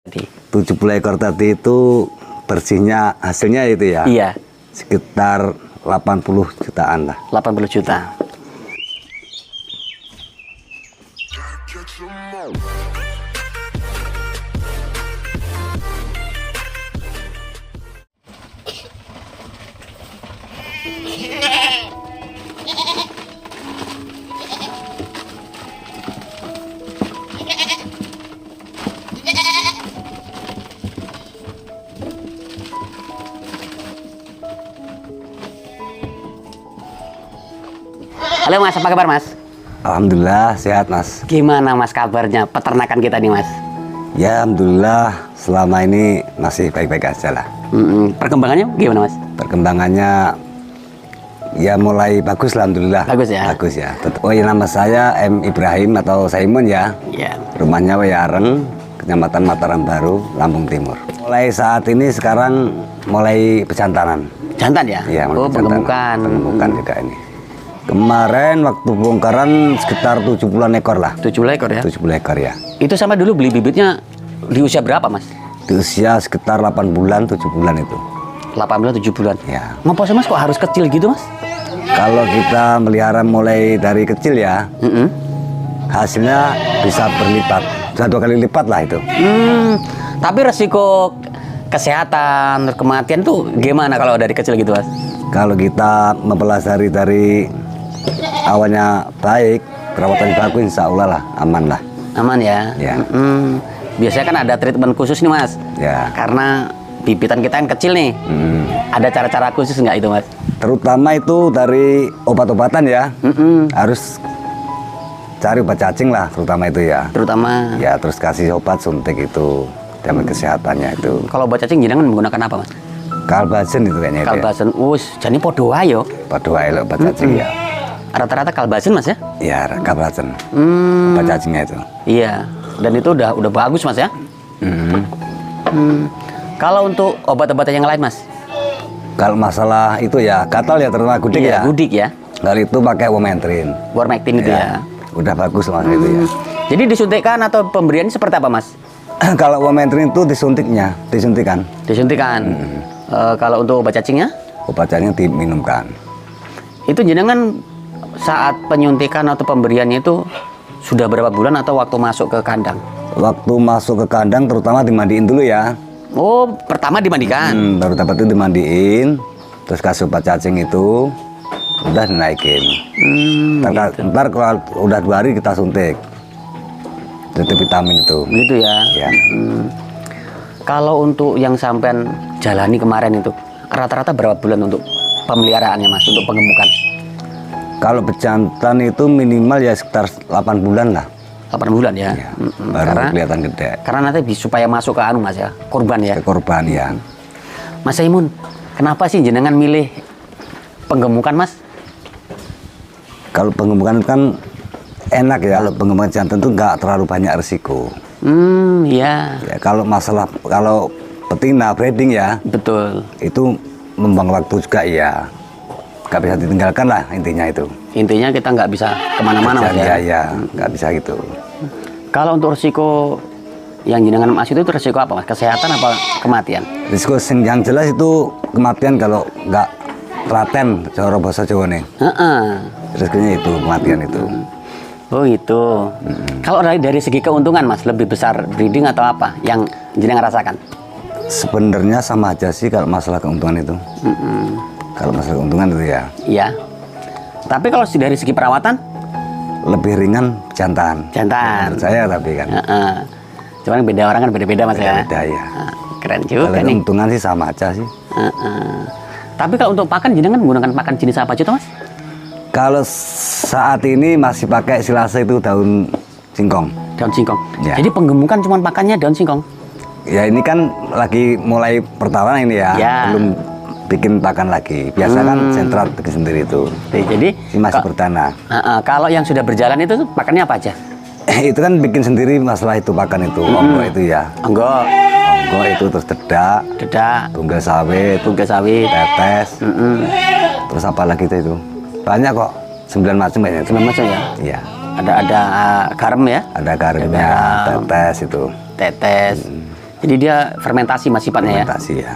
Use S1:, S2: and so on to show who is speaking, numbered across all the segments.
S1: 70 ekor tadi itu bersihnya hasilnya itu ya?
S2: Iya.
S1: Sekitar 80 jutaan lah.
S2: 80 juta. Halo Mas, apa kabar Mas?
S1: Alhamdulillah sehat Mas.
S2: Gimana Mas kabarnya peternakan kita nih Mas?
S1: Ya Alhamdulillah selama ini masih baik-baik aja lah.
S2: Perkembangannya gimana Mas?
S1: Perkembangannya ya mulai bagus lah Alhamdulillah.
S2: Bagus ya?
S1: Bagus ya. Oh ya, nama saya M. Ibrahim atau Simon ya.
S2: Iya.
S1: Rumahnya Weyareng, Kecamatan Mataram Baru, Lampung Timur. Mulai saat ini sekarang mulai pejantanan.
S2: Jantan ya?
S1: Iya,
S2: Oh, pengemukan.
S1: Pengemukan juga ini. Kemarin waktu bongkaran sekitar 70-an ekor lah.
S2: 70 ekor ya?
S1: 70 ekor ya.
S2: Itu sama dulu beli bibitnya di usia berapa Mas?
S1: Di usia sekitar 8 bulan, 7 bulan itu.
S2: 8 bulan, 7 bulan?
S1: Ya.
S2: Ngapa sih Mas kok harus kecil gitu Mas?
S1: Kalau kita melihara mulai dari kecil ya, hasilnya bisa berlipat. Bisa 2 kali lipat lah itu.
S2: Tapi resiko kesehatan, kematian tuh gimana kalau dari kecil gitu Mas?
S1: Kalau kita mempelajari dari awalnya baik, perawatan bagus, insya Allah lah, aman lah.
S2: Aman ya?
S1: Ya.
S2: Biasanya kan ada treatment khusus nih Mas.
S1: Ya.
S2: Karena bibitan kita yang kecil nih. Ada cara-cara khusus nggak itu Mas?
S1: Terutama itu dari obat-obatan ya, harus cari obat cacing lah, terutama itu ya.
S2: Terutama.
S1: Ya, terus kasih obat suntik itu, jamin kesehatannya itu.
S2: Kalau obat cacing jenengan menggunakan apa Mas?
S1: Kalbasen itu kayaknya itu ya.
S2: Kalbasen, jadi podo ayo.
S1: Podo ayo obat cacing ya.
S2: Rata-rata kalbasen Mas ya?
S1: Ya, kalbasen. Obat cacingnya itu.
S2: Iya. Dan itu udah bagus Mas ya? Kalau untuk obat-obatan yang lain Mas?
S1: Kalau masalah itu ya, gatal ya terutama gudik
S2: Iya,
S1: ya.
S2: gudik ya.
S1: Kalau itu pakai Womentrin.
S2: Warmectin itu ya.
S1: Udah bagus Mas itu ya.
S2: Jadi disuntikkan atau pemberiannya seperti apa Mas?
S1: Kalau Womentrin itu disuntikkan.
S2: Disuntikan. Kalau untuk obat cacingnya?
S1: Obat cacingnya diminumkan.
S2: Itu jenengan saat penyuntikan atau pemberiannya itu sudah berapa bulan atau waktu masuk ke kandang?
S1: Waktu masuk ke kandang terutama dimandiin dulu ya.
S2: Oh, pertama dimandikan.
S1: Baru dapat itu dimandiin, terus kasih obat cacing itu, udah dinaikin. Ntar kalau udah 2 hari kita suntik. Itu vitamin itu.
S2: Gitu ya.
S1: Ya.
S2: Kalau untuk yang sampean jalani kemarin itu, rata-rata berapa bulan untuk pemeliharaannya Mas, untuk pengemukan?
S1: Kalau bejantan itu minimal ya sekitar 8 bulan lah.
S2: 8 bulan ya.
S1: Ya, baru kelihatan gede.
S2: Karena nanti supaya masuk ke anu Mas ya, korban ya.
S1: Ke korban ya.
S2: Mas Saimun, kenapa sih jenengan milih penggemukan Mas?
S1: Kalau pengemukan kan enak ya. Kalau pengemukan jantan itu nggak terlalu banyak resiko.
S2: Ya.
S1: Ya, kalau betina breeding ya,
S2: Betul.
S1: itu membuang waktu juga ya. Nggak bisa ditinggalkan lah intinya itu.
S2: Intinya kita nggak bisa kemana-mana Mas ya.
S1: Ya, nggak bisa gitu.
S2: Kalau untuk risiko yang jenengan Mas itu risiko apa Mas? Kesehatan apa kematian?
S1: Risiko yang jelas itu kematian kalau nggak telaten, cara bahasa Jawa nih. Risikonya itu kematian itu.
S2: Oh itu. Kalau dari segi keuntungan Mas, lebih besar breeding atau apa yang jenengan rasakan?
S1: Sebenarnya sama aja sih kalau masalah keuntungan itu. Kalau masalah keuntungan itu ya.
S2: Iya. Tapi kalau dari segi perawatan?
S1: Lebih ringan jantan.
S2: Jantan.
S1: Menurut saya tapi kan.
S2: Cuman beda orang kan beda-beda Mas ya.
S1: Beda ya.
S2: Keren juga
S1: Kalau
S2: nih.
S1: keuntungan sih sama aja sih.
S2: Tapi kalau untuk pakan jenengan menggunakan pakan jenis apa aja Mas?
S1: Kalau saat ini masih pakai silase itu daun singkong.
S2: Daun singkong.
S1: Ya.
S2: Jadi penggemukan cuma pakannya daun singkong.
S1: Ya ini kan lagi mulai pertama ini ya.
S2: Ya.
S1: Belum bikin pakan lagi. Biasa kan sentral bikin sendiri itu.
S2: Jadi
S1: masih bertanah.
S2: Kalau yang sudah berjalan itu pakannya apa aja?
S1: Itu kan bikin sendiri masalah itu pakan itu. Onggo itu ya.
S2: Onggo
S1: itu terus dedak, tunggal sawit, tetes. Terus apa lagi itu? Banyak kok. 9 macam kayaknya.
S2: 9 macam ya?
S1: Iya.
S2: Ada garam ya?
S1: Ada garamnya, tetes itu.
S2: Tetes. Jadi dia fermentasi mas sifatnya
S1: Fermentasi ya.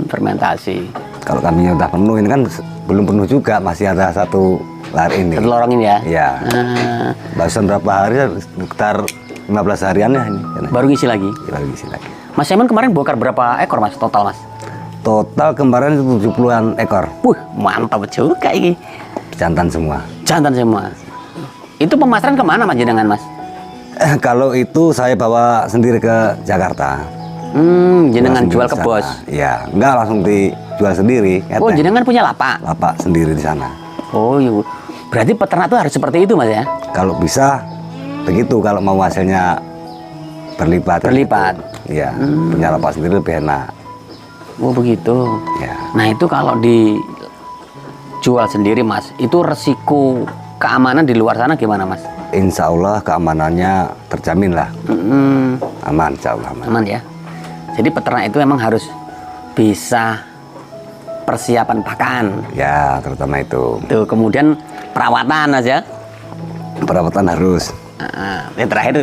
S2: Fermentasi.
S1: Kalau kambingnya udah penuh, ini kan belum penuh juga, masih ada satu lari ini.
S2: Satu lorong ini ya?
S1: Iya.
S2: Ah,
S1: Barusan berapa hari, sekitar 15 harian ya ini.
S2: baru ngisi lagi.
S1: Baru isi lagi.
S2: Mas Simon kemarin bongkar berapa ekor mas total mas?
S1: Total kemarin 70-an ekor,
S2: Mantap juga ini.
S1: jantan semua.
S2: Jantan semua. Itu pemasaran kemana mas jenengan mas?
S1: Kalau itu saya bawa sendiri ke Jakarta.
S2: Jenengan jual ke
S1: Sendiri di
S2: bos.
S1: sana. Iya, enggak langsung dijual sendiri.
S2: Oh jenengan punya lapak?
S1: Lapak sendiri di sana.
S2: Oh iya. Berarti peternak tuh harus seperti itu mas ya?
S1: Kalau bisa begitu, kalau mau hasilnya berlipat.
S2: Berlipat.
S1: Iya, punya lapak sendiri lebih enak.
S2: Oh begitu.
S1: Ya.
S2: Nah itu kalau dijual sendiri mas, itu resiko keamanan di luar sana gimana mas?
S1: Insya Allah keamanannya terjamin lah. Aman, insya Allah aman.
S2: Aman ya. Jadi peternak itu memang harus bisa persiapan pakan.
S1: Ya, terutama itu.
S2: Tuh kemudian perawatan aja.
S1: Perawatan harus,
S2: Yang terakhir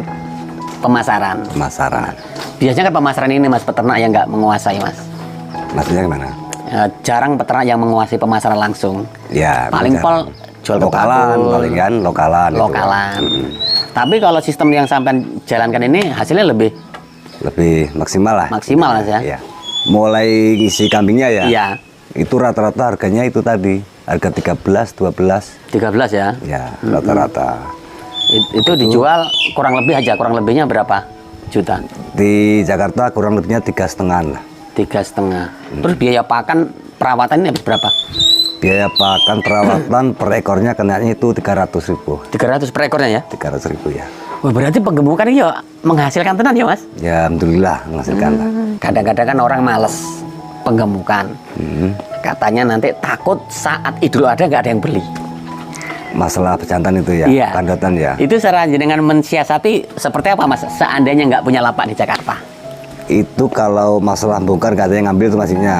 S2: pemasaran.
S1: pemasaran.
S2: Biasanya kan pemasaran ini mas peternak yang nggak menguasai mas.
S1: Maksudnya gimana?
S2: Jarang peternak yang menguasai pemasaran langsung.
S1: Ya,
S2: Paling
S1: benar.
S2: pol jual ke
S1: lokalan,
S2: pabrik.
S1: paling kan lokalan. itu.
S2: Lokalan. Tapi kalau sistem yang sampai jalankan ini hasilnya lebih
S1: Lebih maksimal lah.
S2: maksimal mas ya.
S1: Iya. Mulai ngisi kambingnya ya.
S2: Iya.
S1: Itu rata-rata harganya itu tadi, harga 13, 12.
S2: 13 ya.
S1: Ya, rata-rata.
S2: Itu dijual kurang lebih aja, kurang lebihnya berapa juta?
S1: Di Jakarta kurang lebihnya 3,5 lah.
S2: 3,5. Terus biaya pakan perawatan ini habis berapa?
S1: Biaya pakan perawatan per ekornya kenanya itu 300.000.
S2: 300 per ekornya ya?
S1: 300.000 ya.
S2: Wah, berarti penggemukan ini ya menghasilkan tenan ya mas?
S1: Ya alhamdulillah menghasilkan lah.
S2: Kadang-kadang kan orang males penggemukan. Katanya nanti takut saat Idul Adha nggak ada yang beli.
S1: Masalah pejantan itu ya,
S2: Iya.
S1: kandotan ya.
S2: Itu cara dengan mensiasati seperti apa mas? Seandainya nggak punya lapak di Jakarta.
S1: Itu kalau masalah bongkar nggak ada yang ngambil tuh maksudnya.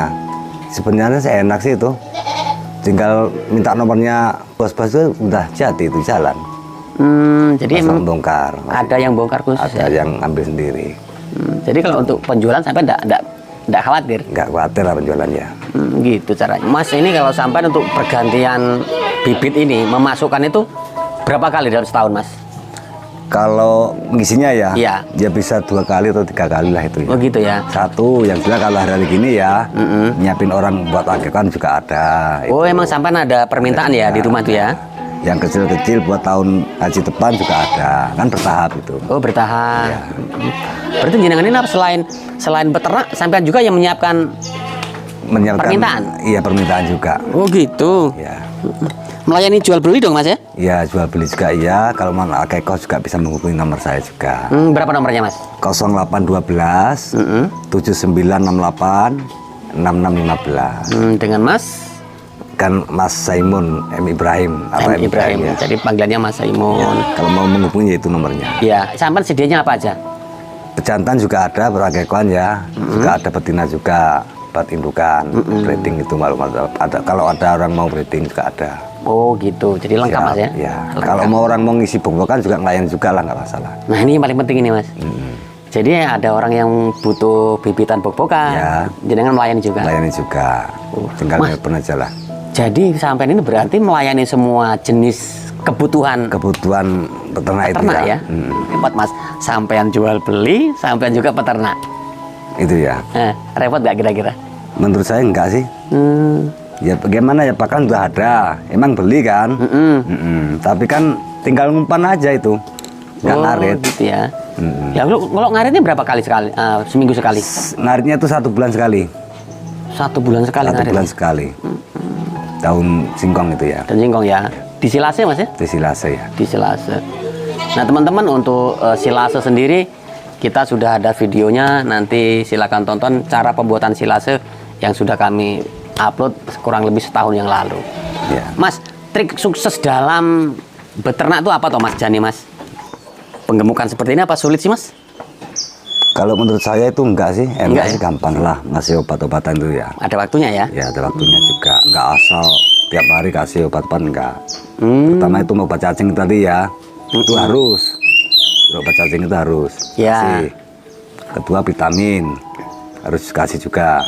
S1: Sebenarnya sih enak sih itu. Tinggal minta nomornya bos-bos itu udah jadi itu jalan.
S2: Jadi
S1: Masalah
S2: emang
S1: bongkar.
S2: ada yang bongkar khusus
S1: Ada
S2: ya?
S1: yang ambil sendiri.
S2: Jadi kalau untuk penjualan sampai nggak khawatir.
S1: Nggak khawatir lah penjualannya.
S2: Gitu caranya. Mas ini kalau sampai untuk pergantian bibit ini memasukkan itu berapa kali dalam setahun mas?
S1: Kalau ngisinya ya,
S2: Iya.
S1: dia bisa 2 kali atau 3 kali lah itu ya.
S2: Oh gitu ya.
S1: Satu, yang jelas kalau hari gini ya, nyiapin orang buat akikah juga ada.
S2: Oh
S1: itu.
S2: emang sampai ada permintaan ya di rumah tuh ya?
S1: Yang kecil-kecil buat tahun haji depan juga ada, kan bertahap itu.
S2: Oh bertahap. Berarti jenengan ini apa selain beternak sampean juga yang menyiapkan?
S1: Menyiapkan,
S2: Permintaan?
S1: Iya permintaan juga.
S2: Oh gitu.
S1: Ya,
S2: Melayani jual beli dong mas ya?
S1: ya jual beli juga iya. Kalau mau akikah juga bisa menghubungi nomor saya juga.
S2: Berapa nomornya mas?
S1: 0812 7968 6615.
S2: Dengan mas
S1: Kan Mas Simon M Ibrahim atau
S2: M. Ibrahim.
S1: ya.
S2: Jadi panggilannya Mas Simon.
S1: Kalau mau menghubungi ya itu nomornya.
S2: Ya, sampean sedianya apa aja?
S1: Pejantan juga ada, berakekuan ya, juga ada betina juga, buat indukan, breeding itu malu ada. Kalau ada orang mau breeding juga ada.
S2: Oh gitu, jadi lengkap mas ya?
S1: Ya.
S2: Lengkap.
S1: Kalau mau orang mau ngisi bongkokan juga ngelayan juga lah, nggak masalah.
S2: Nah ini yang paling penting ini mas. Jadi ada orang yang butuh bibitan bok-bokan,
S1: Ya.
S2: jenengan melayani juga.
S1: Melayani juga, tinggal
S2: Mas.
S1: nelpon aja lah.
S2: Jadi sampean ini berarti melayani semua jenis kebutuhan
S1: Kebutuhan peternak itu
S2: peternak
S1: ya.
S2: ya? Hebat mas, sampean jual beli, sampean juga peternak.
S1: Itu ya.
S2: Repot nggak kira-kira?
S1: Menurut saya enggak sih. Ya bagaimana ya, pakan udah ada, emang beli kan. Tapi kan tinggal ngumpan aja itu, nggak ngarit.
S2: Gitu ya. Ya kalau ngaritnya berapa kali sekali? Seminggu sekali?
S1: Ngaritnya itu 1 bulan sekali.
S2: 1 bulan sekali
S1: 1
S2: ngarit?
S1: bulan sekali. Daun singkong itu ya.
S2: Dan singkong ya. Di silase mas ya?
S1: Di silase ya.
S2: Di silase. Nah teman-teman untuk silase sendiri kita sudah ada videonya, nanti silakan tonton cara pembuatan silase yang sudah kami upload kurang lebih setahun yang lalu.
S1: Ya.
S2: Mas, trik sukses dalam beternak itu apa toh Mas Jani mas? Penggemukan seperti ini apa sulit sih mas?
S1: Kalau menurut saya itu enggak sih,
S2: Enggak
S1: sih,
S2: ya?
S1: gampang lah ngasih obat-obatan itu ya.
S2: Ada waktunya ya?
S1: Ya ada waktunya juga, enggak asal tiap hari kasih obat-obatan enggak. Pertama itu mau obat cacing tadi ya, itu harus. Obat cacing itu harus.
S2: Ya.
S1: Kasih. Kedua vitamin harus kasih juga.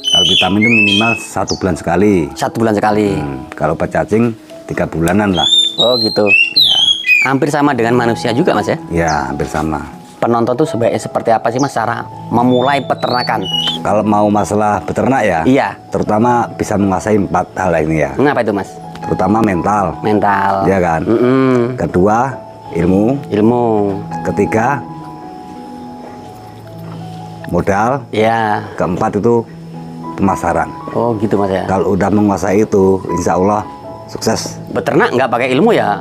S1: Kalau vitamin itu minimal 1 bulan sekali.
S2: 1 bulan sekali.
S1: Kalau obat cacing 3 bulanan lah.
S2: Oh gitu.
S1: Ya,
S2: Hampir sama dengan manusia juga mas ya.
S1: ya hampir sama.
S2: Penonton tuh sebaiknya seperti apa sih mas cara memulai peternakan?
S1: Kalau mau masalah beternak ya,
S2: Iya.
S1: terutama bisa menguasai 4 hal ini ya.
S2: Apa itu mas?
S1: Terutama mental,
S2: Mental.
S1: ya kan.
S2: Mm-mm.
S1: Kedua ilmu,
S2: Ilmu.
S1: ketiga modal,
S2: Ya.
S1: keempat itu pemasaran.
S2: Oh gitu mas ya.
S1: Kalau udah menguasai itu, insya Allah sukses.
S2: Beternak nggak pakai ilmu ya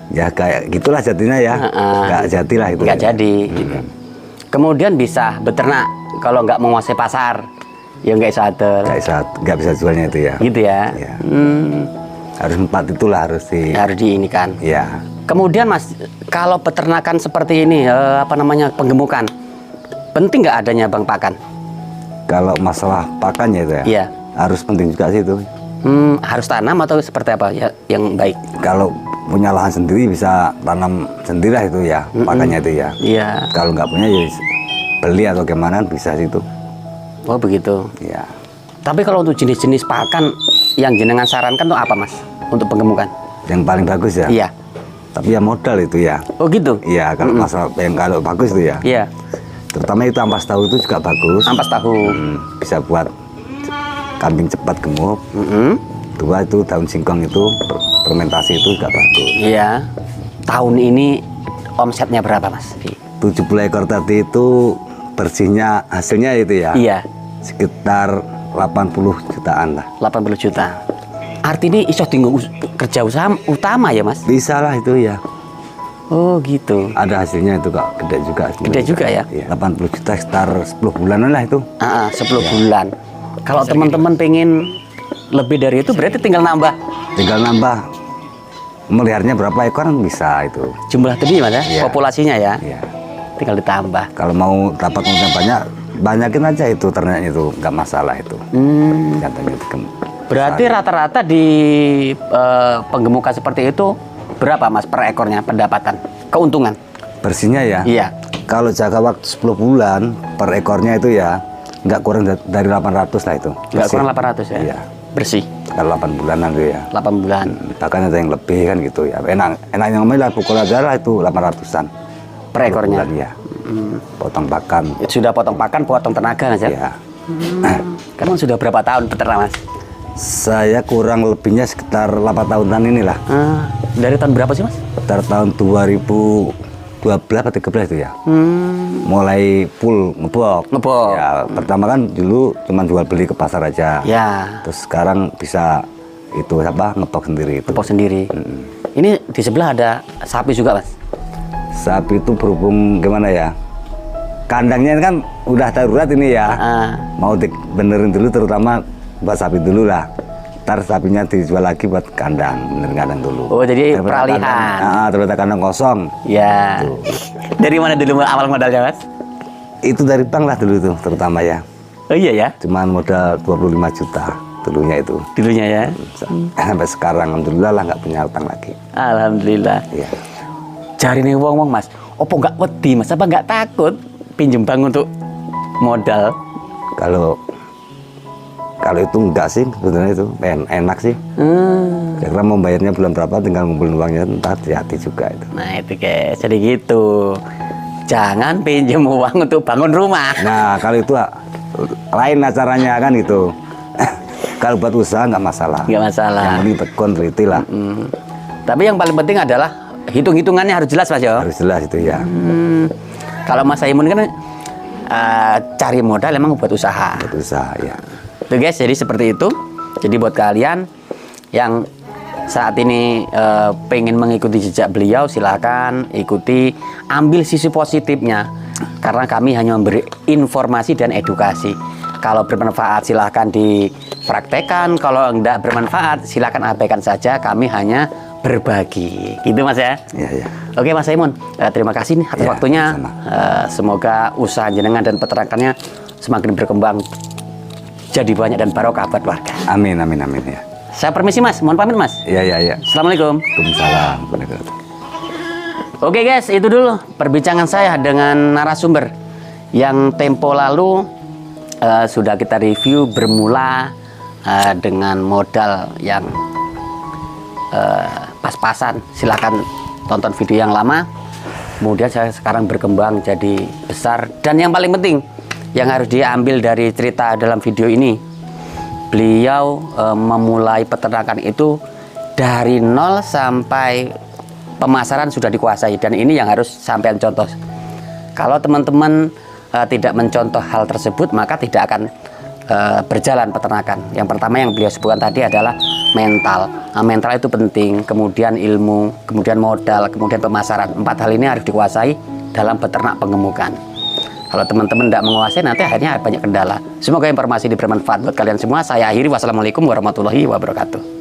S1: Ya kayak gitulah jadinya ya, nggak jadilah itu.
S2: nggak jadi. Gitu. Kemudian bisa beternak kalau nggak menguasai pasar, ya nggak sadar.
S1: Nggak bisa jualnya itu ya.
S2: Gitu ya.
S1: Ya. Harus 4 itulah harus di.
S2: Harus diinikan.
S1: Ya.
S2: Kemudian mas, kalau peternakan seperti ini, apa namanya penggemukan, penting nggak adanya bank pakan?
S1: Kalau masalah pakannya itu ya,
S2: Iya.
S1: harus penting juga sih itu.
S2: Harus tanam atau seperti apa ya yang baik?
S1: Kalau punya lahan sendiri bisa tanam sendiri lah itu ya, pakannya itu ya.
S2: Iya.
S1: Kalau nggak punya ya beli atau gimana bisa situ.
S2: Oh begitu.
S1: Ya.
S2: Tapi kalau untuk jenis-jenis pakan yang jenengan sarankan tuh apa mas? Untuk penggemukan?
S1: Yang paling bagus ya.
S2: Iya.
S1: Tapi ya modal itu ya.
S2: Oh gitu?
S1: Iya, kalau masalah yang kalau bagus itu ya.
S2: Iya.
S1: Terutama itu ampas tahu itu juga bagus.
S2: Ampas tahu.
S1: Bisa buat kambing cepat gemuk. Dua itu daun singkong itu fermentasi itu juga bagus.
S2: Iya. Tahun ini omsetnya berapa mas?
S1: 70 ekor tadi itu bersihnya hasilnya itu ya.
S2: Iya.
S1: Sekitar 80 jutaan lah.
S2: 80 juta. Artinya iso tinggal kerja usaha utama ya mas?
S1: Bisa lah itu ya.
S2: Oh gitu.
S1: Ada hasilnya itu kok, gede juga.
S2: Gede juga ya?
S1: Iya, 80 juta sekitar 10 bulanan lah itu.
S2: 10 bulan. Kalau teman-teman pengen lebih dari itu berarti tinggal nambah
S1: Tinggal nambah meliharnya berapa ekor bisa itu.
S2: jumlah tadi mas ya?
S1: Iya.
S2: Populasinya ya?
S1: Iya.
S2: Tinggal ditambah.
S1: Kalau mau dapat untung banyak, banyakin aja itu ternaknya itu, nggak masalah itu. Katanya itu
S2: Berarti rata-rata di penggemukan seperti itu berapa mas per ekornya pendapatan? Keuntungan?
S1: bersihnya ya.
S2: Iya.
S1: Kalau jangka waktu 10 bulan per ekornya itu ya nggak kurang dari 800 lah itu.
S2: Nggak
S1: Bersih.
S2: kurang 800 ya?
S1: Iya.
S2: Bersih?
S1: Kalau 8 bulanan itu ya.
S2: 8 bulan.
S1: Bahkan ada yang lebih kan gitu ya. Enaknya ngomongin lah pukul aja lah itu 800-an.
S2: Per ekornya?
S1: Ya. Potong pakan.
S2: Sudah potong pakan, potong tenaga mas ya?
S1: Ya.
S2: Kamu sudah berapa tahun peternak mas?
S1: Saya kurang lebihnya sekitar 8 tahunan inilah.
S2: Dari tahun berapa sih mas?
S1: Sekitar tahun 2012 atau 13 itu ya. Mulai full ngebok.
S2: Ngebok.
S1: Ya, pertama kan dulu cuma jual beli ke pasar aja.
S2: Ya.
S1: Terus sekarang bisa itu apa ngebok sendiri itu.
S2: Ngebok sendiri. Ini di sebelah ada sapi juga mas?
S1: Sapi itu berhubung gimana ya? Kandangnya kan udah darurat ini ya. Mau dibenerin dulu terutama buat sapi dulu lah. Ntar sapinya dijual lagi buat kandang, benerin kandang dulu.
S2: Oh jadi
S1: Daripada
S2: peralihan.
S1: Ternyata kandang kosong.
S2: Ya. Dari mana dulu awal modalnya mas?
S1: Itu dari bank lah dulu tuh terutama ya.
S2: Oh iya ya?
S1: Cuman modal 25 juta dulunya itu.
S2: Dulunya ya?
S1: Sampai sekarang alhamdulillah lah nggak punya utang lagi.
S2: Alhamdulillah.
S1: Iya.
S2: Cari nih wong mas. Opo nggak wedi mas? Apa nggak takut pinjem bank untuk modal?
S1: Kalau itu enggak sih sebenarnya itu enak sih. Karena mau bayarnya bulan berapa tinggal ngumpulin uangnya entah hati-hati juga itu.
S2: Nah itu guys, jadi gitu. Jangan pinjem uang untuk bangun rumah.
S1: Nah kalau itu lain acaranya kan gitu. Kalau buat usaha nggak masalah.
S2: Nggak masalah.
S1: Yang penting tekun teliti lah.
S2: Tapi yang paling penting adalah hitung-hitungannya harus jelas mas ya.
S1: Harus jelas itu ya.
S2: Kalau Mas Saimun kan cari modal emang buat usaha.
S1: Buat usaha ya.
S2: Tuh guys, jadi seperti itu. Jadi buat kalian yang saat ini pengen mengikuti jejak beliau, silakan ikuti, ambil sisi positifnya. Karena kami hanya memberi informasi dan edukasi. Kalau bermanfaat silahkan dipraktekkan, kalau enggak bermanfaat silahkan abaikan saja. Kami hanya berbagi, gitu mas ya.
S1: Iya, iya.
S2: Oke mas Saimun, terima kasih nih atas
S1: Ya,
S2: waktunya.
S1: sama.
S2: Semoga usaha jenengan dan peternakannya semakin berkembang, jadi banyak dan barokah buat warga.
S1: Amin, amin, amin ya.
S2: Saya permisi mas, mohon pamit mas.
S1: Iya, iya, iya.
S2: Assalamualaikum.
S1: Waalaikumsalam.
S2: Oke guys, itu dulu perbincangan saya dengan narasumber Yang tempo lalu sudah kita review bermula dengan modal yang pas-pasan. Silakan tonton video yang lama. Kemudian saya sekarang berkembang jadi besar. Dan yang paling penting yang harus diambil dari cerita dalam video ini, beliau memulai peternakan itu dari nol sampai pemasaran sudah dikuasai. Dan ini yang harus sampean contoh. Kalau teman-teman tidak mencontoh hal tersebut, maka tidak akan berjalan peternakan. Yang pertama yang beliau sebutkan tadi adalah mental. Mental itu penting, kemudian ilmu, kemudian modal, kemudian pemasaran. 4 hal ini harus dikuasai dalam beternak pengemukan. Kalau teman-teman tidak menguasai, nanti akhirnya banyak kendala. Semoga informasi ini bermanfaat buat kalian semua. Saya akhiri, wassalamualaikum warahmatullahi wabarakatuh.